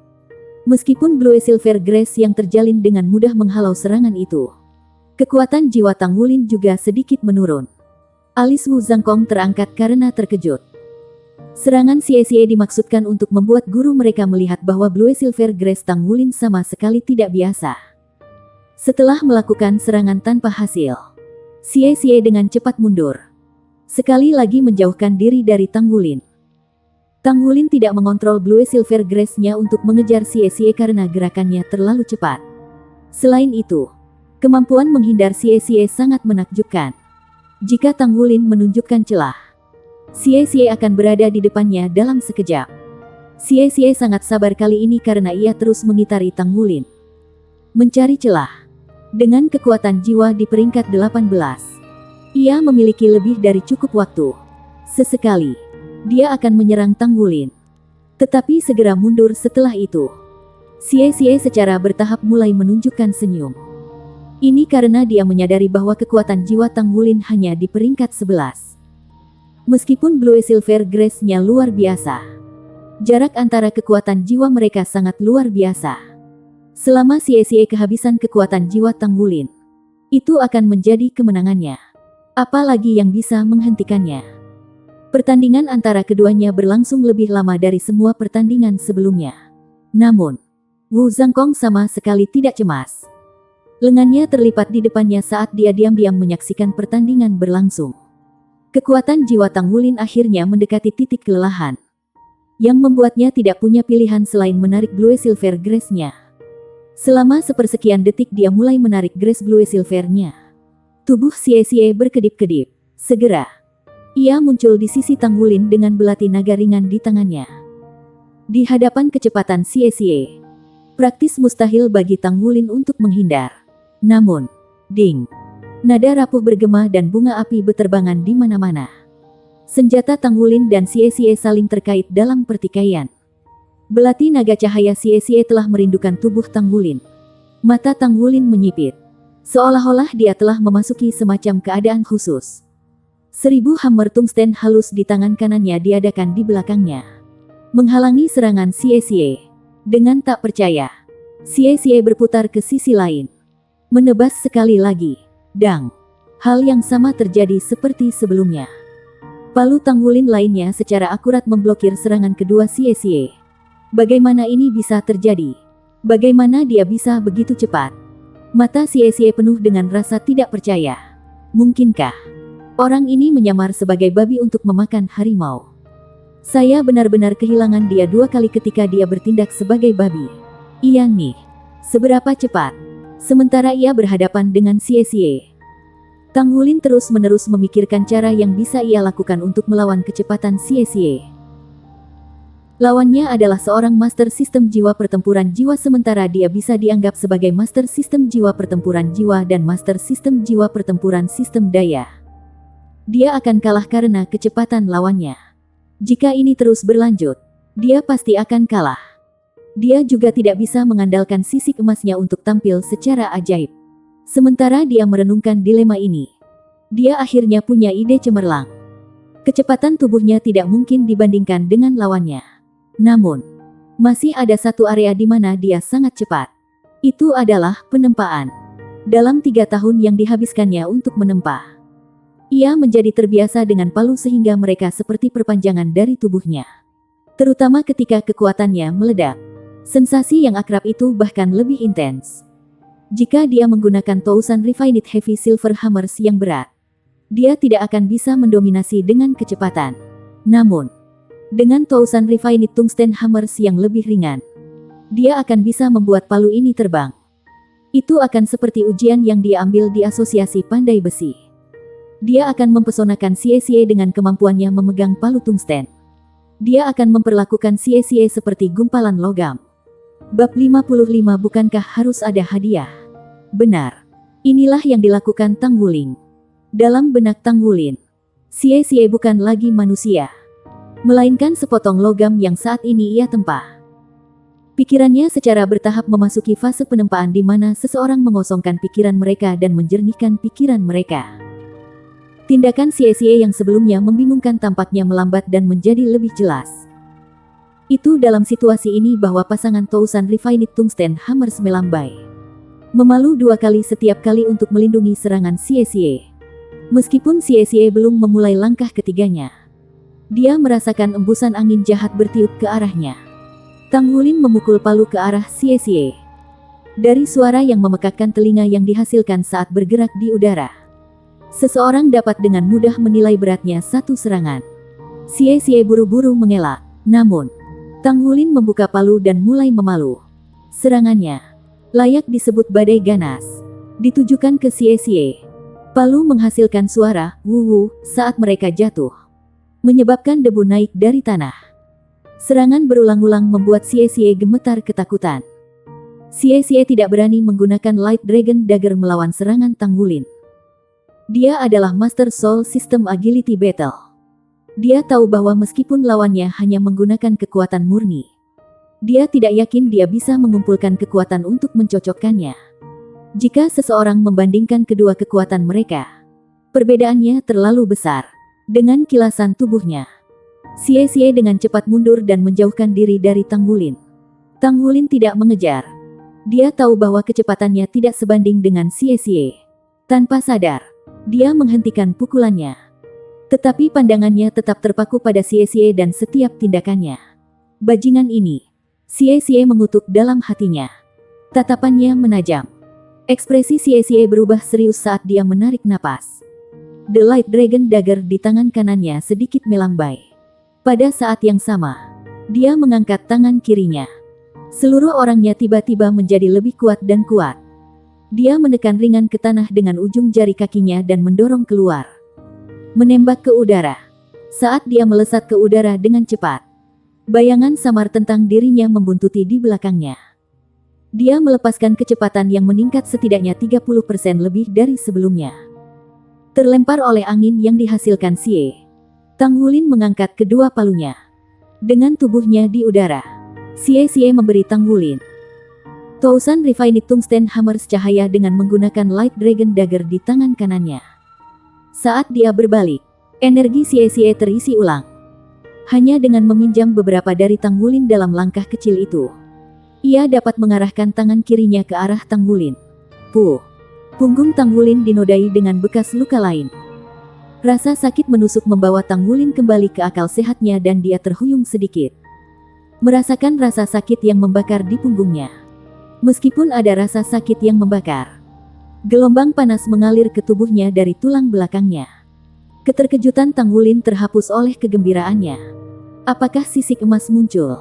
Meskipun Blue Silver Grace yang terjalin dengan mudah menghalau serangan itu, kekuatan jiwa Tang Wulin juga sedikit menurun. Alis Wu Zhangkong terangkat karena terkejut. Serangan Xie dimaksudkan untuk membuat guru mereka melihat bahwa Blue Silver Grace Tang Wulin sama sekali tidak biasa. Setelah melakukan serangan tanpa hasil, Xie dengan cepat mundur. Sekali lagi menjauhkan diri dari Tang Wulin. Tang Wulin tidak mengontrol Blue Silver Grace-nya untuk mengejar Xie karena gerakannya terlalu cepat. Selain itu, kemampuan menghindar Xie sangat menakjubkan. Jika Tang Wulin menunjukkan celah, Xie akan berada di depannya dalam sekejap. Xie sangat sabar kali ini karena ia terus mengitari Tang Wulin, mencari celah. Dengan kekuatan jiwa di peringkat 18, ia memiliki lebih dari cukup waktu. Sesekali, dia akan menyerang Tang Wulin, tetapi segera mundur setelah itu. Xie secara bertahap mulai menunjukkan senyum. Ini karena dia menyadari bahwa kekuatan jiwa Tang Wulin hanya di peringkat 11. Meskipun Blue Silver Grace-nya luar biasa, jarak antara kekuatan jiwa mereka sangat luar biasa. Selama Xie kehabisan kekuatan jiwa Tang Wulin, itu akan menjadi kemenangannya. Apalagi yang bisa menghentikannya. Pertandingan antara keduanya berlangsung lebih lama dari semua pertandingan sebelumnya. Namun, Wu Zhangkong sama sekali tidak cemas. Lengannya terlipat di depannya saat dia diam-diam menyaksikan pertandingan berlangsung. Kekuatan jiwa Tang Wulin akhirnya mendekati titik kelelahan, yang membuatnya tidak punya pilihan selain menarik Blue Silver Grace-nya. Selama sepersekian detik dia mulai menarik Grace Blue Silver-nya. Tubuh Xie berkedip-kedip. Segera, Ia muncul di sisi Tang Wulin dengan belati naga ringan di tangannya. Di hadapan kecepatan Xie, praktis mustahil bagi Tang Wulin untuk menghindar. Namun, ding! Nada rapuh bergema dan bunga api beterbangan di mana-mana. Senjata Tang Wulin dan Xie saling terkait dalam pertikaian. Belati naga cahaya Xie telah merindukan tubuh Tang Wulin. Mata Tang Wulin menyipit. Seolah-olah dia telah memasuki semacam keadaan khusus. 1000 hammer tungsten halus di tangan kanannya diadakan di belakangnya, menghalangi serangan Xie. Dengan tak percaya, Xie berputar ke sisi lain. Menebas sekali lagi. Dang! Hal yang sama terjadi seperti sebelumnya. Palu Tang Wulin lainnya secara akurat memblokir serangan kedua Xie. Bagaimana ini bisa terjadi? Bagaimana dia bisa begitu cepat? Mata Xie penuh dengan rasa tidak percaya. Mungkinkah orang ini menyamar sebagai babi untuk memakan harimau? Saya benar-benar kehilangan dia 2 kali ketika dia bertindak sebagai babi. Iya nih, seberapa cepat? Sementara ia berhadapan dengan Xie, Tang Wulin terus-menerus memikirkan cara yang bisa ia lakukan untuk melawan kecepatan Xie. Lawannya adalah seorang master sistem jiwa pertempuran jiwa, sementara dia bisa dianggap sebagai master sistem jiwa pertempuran jiwa dan master sistem jiwa pertempuran sistem daya. Dia akan kalah karena kecepatan lawannya. Jika ini terus berlanjut, dia pasti akan kalah. Dia juga tidak bisa mengandalkan sisik emasnya untuk tampil secara ajaib. Sementara dia merenungkan dilema ini, dia akhirnya punya ide cemerlang. Kecepatan tubuhnya tidak mungkin dibandingkan dengan lawannya. Namun, masih ada satu area di mana dia sangat cepat. Itu adalah penempaan. Dalam 3 tahun yang dihabiskannya untuk menempa, ia menjadi terbiasa dengan palu sehingga mereka seperti perpanjangan dari tubuhnya. Terutama ketika kekuatannya meledak. Sensasi yang akrab itu bahkan lebih intens. Jika dia menggunakan Tousan Refined Heavy Silver Hammers yang berat, dia tidak akan bisa mendominasi dengan kecepatan. Namun, dengan Tousan Refined Tungsten Hammers yang lebih ringan, dia akan bisa membuat palu ini terbang. Itu akan seperti ujian yang dia ambil di Asosiasi Pandai Besi. Dia akan mempesonakan Xie dengan kemampuannya memegang palu tungsten. Dia akan memperlakukan Xie seperti gumpalan logam. Bab 55. Bukankah harus ada hadiah? Benar. Inilah yang dilakukan Tang Wulin. Dalam benak Tang Wulin, Xie bukan lagi manusia, melainkan sepotong logam yang saat ini ia tempa. Pikirannya secara bertahap memasuki fase penempaan di mana seseorang mengosongkan pikiran mereka dan menjernihkan pikiran mereka. Tindakan Xie yang sebelumnya membingungkan tampaknya melambat dan menjadi lebih jelas. Itu dalam situasi ini bahwa pasangan Tousan Refined Tungsten Hammers melambai. Memalu 2 kali setiap kali untuk melindungi serangan Xie. Meskipun Xie belum memulai langkah ketiganya, dia merasakan embusan angin jahat bertiup ke arahnya. Tang Wulin memukul palu ke arah Xie. Dari suara yang memekakkan telinga yang dihasilkan saat bergerak di udara, seseorang dapat dengan mudah menilai beratnya satu serangan. Xie buru-buru mengelak. Namun, Tang Wulin membuka palu dan mulai memalu. Serangannya layak disebut badai ganas. Ditujukan ke Xie. Palu menghasilkan suara wuwu saat mereka jatuh, menyebabkan debu naik dari tanah. Serangan berulang-ulang membuat Xie gemetar ketakutan. Xie tidak berani menggunakan Light Dragon Dagger melawan serangan Tang Wulin. Dia adalah Master Soul System Agility Battle. Dia tahu bahwa meskipun lawannya hanya menggunakan kekuatan murni, dia tidak yakin dia bisa mengumpulkan kekuatan untuk mencocokkannya. Jika seseorang membandingkan kedua kekuatan mereka, perbedaannya terlalu besar. Dengan kilasan tubuhnya, Xie dengan cepat mundur dan menjauhkan diri dari Tang Wulin. Tang Wulin tidak mengejar. Dia tahu bahwa kecepatannya tidak sebanding dengan Xie. Tanpa sadar, dia menghentikan pukulannya. Tetapi pandangannya tetap terpaku pada Xie dan setiap tindakannya. Bajingan ini, Xie mengutuk dalam hatinya. Tatapannya menajam. Ekspresi Xie berubah serius saat dia menarik napas. The Light Dragon Dagger di tangan kanannya sedikit melambai. Pada saat yang sama, dia mengangkat tangan kirinya. Seluruh orangnya tiba-tiba menjadi lebih kuat dan kuat. Dia menekan ringan ke tanah dengan ujung jari kakinya dan mendorong keluar. menembak ke udara. Saat dia melesat ke udara dengan cepat, bayangan samar tentang dirinya membuntuti di belakangnya. Dia melepaskan kecepatan yang meningkat setidaknya 30% lebih dari sebelumnya. Terlempar oleh angin yang dihasilkan Xie, Tang Wulin mengangkat kedua palunya. Dengan tubuhnya di udara, Xie memberi Tang Wulin Tousan Refined Tungsten Hammer cahaya dengan menggunakan Light Dragon Dagger di tangan kanannya. Saat dia berbalik, energi Xie terisi ulang. Hanya dengan meminjam beberapa dari Tang Wulin dalam langkah kecil itu, ia dapat mengarahkan tangan kirinya ke arah Tang Wulin. Punggung Tang Wulin dinodai dengan bekas luka lain. Rasa sakit menusuk membawa Tang Wulin kembali ke akal sehatnya dan dia terhuyung sedikit. Merasakan rasa sakit yang membakar di punggungnya. Meskipun ada rasa sakit yang membakar, gelombang panas mengalir ke tubuhnya dari tulang belakangnya. Keterkejutan Tang Wulin terhapus oleh kegembiraannya. Apakah sisik emas muncul?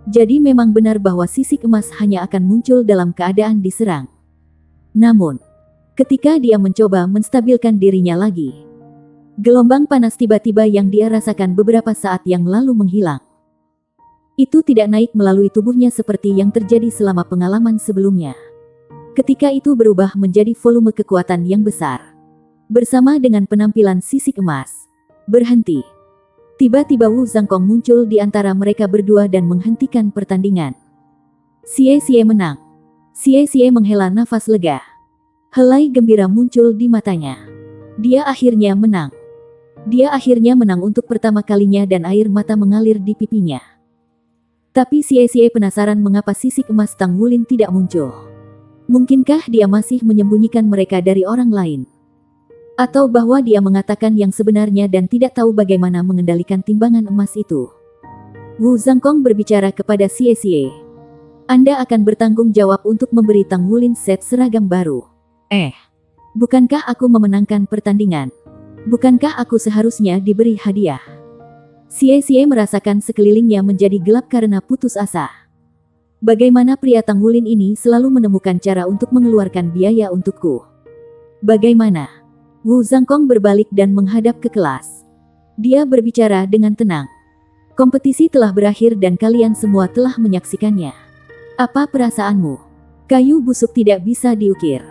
Jadi memang benar bahwa sisik emas hanya akan muncul dalam keadaan diserang. Namun, ketika dia mencoba menstabilkan dirinya lagi, gelombang panas tiba-tiba yang dia rasakan beberapa saat yang lalu menghilang. Itu tidak naik melalui tubuhnya seperti yang terjadi selama pengalaman sebelumnya. Ketika itu berubah menjadi volume kekuatan yang besar. Bersama dengan penampilan sisik emas, berhenti. Tiba-tiba Wu Zhangkong muncul di antara mereka berdua dan menghentikan pertandingan. Xie menang. Xie menghela nafas lega. Helai gembira muncul di matanya. Dia akhirnya menang. Dia akhirnya menang untuk pertama kalinya dan air mata mengalir di pipinya. Tapi Xie penasaran mengapa sisik emas Tang Wulin tidak muncul. Mungkinkah dia masih menyembunyikan mereka dari orang lain? Atau bahwa dia mengatakan yang sebenarnya dan tidak tahu bagaimana mengendalikan timbangan emas itu? Wu Zhangkong berbicara kepada Xie. Anda akan bertanggung jawab untuk memberi Tang Wulin set seragam baru. Bukankah aku memenangkan pertandingan? Bukankah aku seharusnya diberi hadiah? Xie merasakan sekelilingnya menjadi gelap karena putus asa. Bagaimana pria Tang Wulin ini selalu menemukan cara untuk mengeluarkan biaya untukku? Bagaimana? Wu Zhangkong berbalik dan menghadap ke kelas. Dia berbicara dengan tenang. Kompetisi telah berakhir dan kalian semua telah menyaksikannya. Apa perasaanmu? Kayu busuk tidak bisa diukir.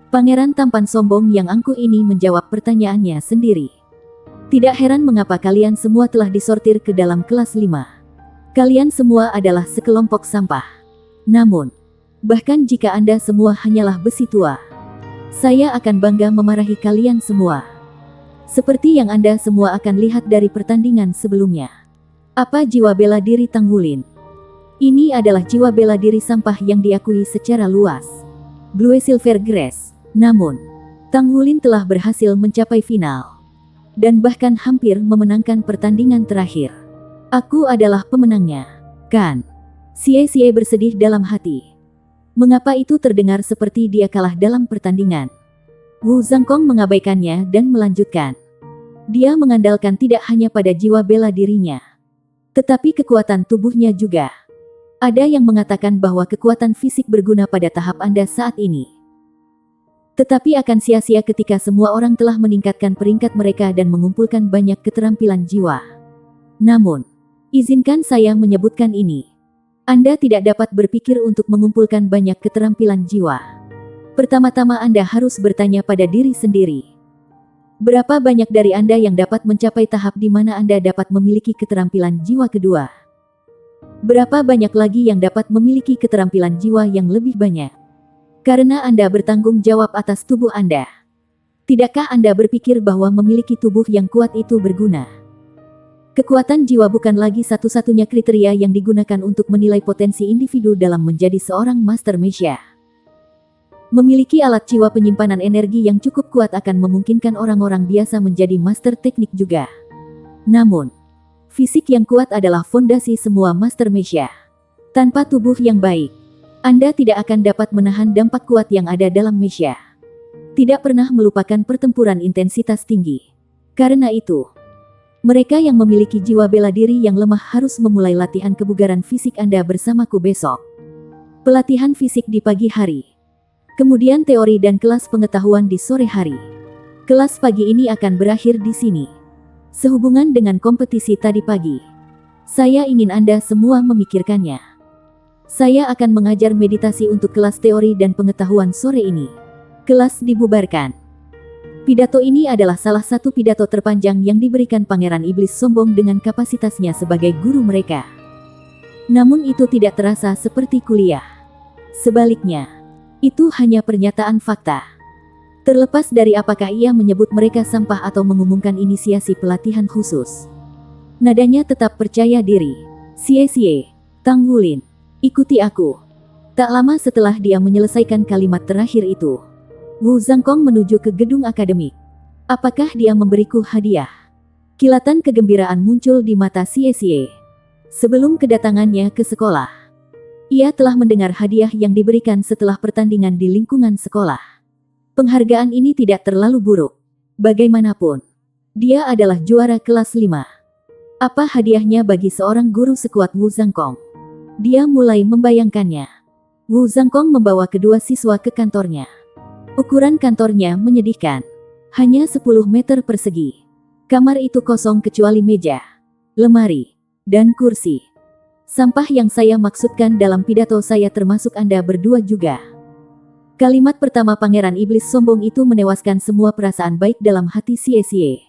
Pangeran tampan sombong yang angkuh ini menjawab pertanyaannya sendiri. Tidak heran mengapa kalian semua telah disortir ke dalam kelas 5. Kalian semua adalah sekelompok sampah. Namun, bahkan jika Anda semua hanyalah besi tua, saya akan bangga memarahi kalian semua. Seperti yang Anda semua akan lihat dari pertandingan sebelumnya. Apa jiwa bela diri Tang Wulin? Ini adalah jiwa bela diri sampah yang diakui secara luas. Blue Silver Grass. Namun, Tang Wulin telah berhasil mencapai final. Dan bahkan hampir memenangkan pertandingan terakhir. Aku adalah pemenangnya, kan? Xie bersedih dalam hati. Mengapa itu terdengar seperti dia kalah dalam pertandingan? Wu Zhangkong mengabaikannya dan melanjutkan. Dia mengandalkan tidak hanya pada jiwa bela dirinya, tetapi kekuatan tubuhnya juga. Ada yang mengatakan bahwa kekuatan fisik berguna pada tahap Anda saat ini. Tetapi akan sia-sia ketika semua orang telah meningkatkan peringkat mereka dan mengumpulkan banyak keterampilan jiwa. Namun, izinkan saya menyebutkan ini. Anda tidak dapat berpikir untuk mengumpulkan banyak keterampilan jiwa. Pertama-tama Anda harus bertanya pada diri sendiri. Berapa banyak dari Anda yang dapat mencapai tahap di mana Anda dapat memiliki keterampilan jiwa kedua? Berapa banyak lagi yang dapat memiliki keterampilan jiwa yang lebih banyak? Karena Anda bertanggung jawab atas tubuh Anda. Tidakkah Anda berpikir bahwa memiliki tubuh yang kuat itu berguna? Kekuatan jiwa bukan lagi satu-satunya kriteria yang digunakan untuk menilai potensi individu dalam menjadi seorang Master Mesha. Memiliki alat jiwa penyimpanan energi yang cukup kuat akan memungkinkan orang-orang biasa menjadi Master Teknik juga. Namun, fisik yang kuat adalah fondasi semua Master Mesha. Tanpa tubuh yang baik, Anda tidak akan dapat menahan dampak kuat yang ada dalam Mesha. Tidak pernah melupakan pertempuran intensitas tinggi. Karena itu, mereka yang memiliki jiwa bela diri yang lemah harus memulai latihan kebugaran fisik Anda bersamaku besok. Pelatihan fisik di pagi hari. Kemudian teori dan kelas pengetahuan di sore hari. Kelas pagi ini akan berakhir di sini. Sehubungan dengan kompetisi tadi pagi, saya ingin Anda semua memikirkannya. Saya akan mengajar meditasi untuk kelas teori dan pengetahuan sore ini. Kelas dibubarkan. Pidato ini adalah salah satu pidato terpanjang yang diberikan Pangeran Iblis sombong dengan kapasitasnya sebagai guru mereka. Namun itu tidak terasa seperti kuliah. Sebaliknya, itu hanya pernyataan fakta. Terlepas dari apakah ia menyebut mereka sampah atau mengumumkan inisiasi pelatihan khusus, nadanya tetap percaya diri. "Sie, Tang Wulin, ikuti aku." Tak lama setelah dia menyelesaikan kalimat terakhir itu, Wu Zhangkong menuju ke gedung akademik. "Apakah dia memberiku hadiah?" Kilatan kegembiraan muncul di mata Sie. Sebelum kedatangannya ke sekolah, ia telah mendengar hadiah yang diberikan setelah pertandingan di lingkungan sekolah. Penghargaan ini tidak terlalu buruk. Bagaimanapun, dia adalah juara kelas 5. Apa hadiahnya bagi seorang guru sekuat Wu Zhangkong? Dia mulai membayangkannya. Wu Zhangkong membawa kedua siswa ke kantornya. Ukuran kantornya menyedihkan. Hanya 10 meter persegi. Kamar itu kosong kecuali meja, lemari, dan kursi. Sampah yang saya maksudkan dalam pidato saya termasuk Anda berdua juga. Kalimat pertama Pangeran Iblis sombong itu menewaskan semua perasaan baik dalam hati Sie.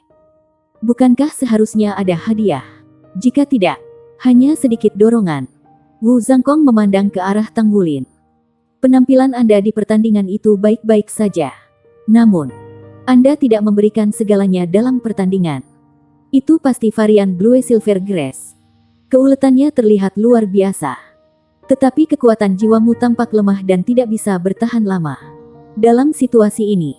Bukankah seharusnya ada hadiah? Jika tidak, hanya sedikit dorongan. Wu Zhangkong memandang ke arah Tang Wulin. Penampilan Anda di pertandingan itu baik-baik saja. Namun, Anda tidak memberikan segalanya dalam pertandingan. Itu pasti varian Blue Silver Grass. Keuletannya terlihat luar biasa. Tetapi kekuatan jiwamu tampak lemah dan tidak bisa bertahan lama. Dalam situasi ini,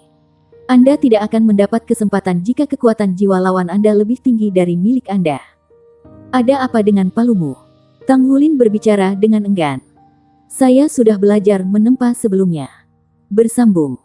Anda tidak akan mendapat kesempatan jika kekuatan jiwa lawan Anda lebih tinggi dari milik Anda. Ada apa dengan palumu? Tang Wulin berbicara dengan enggan. Saya sudah belajar menempa sebelumnya. Bersambung.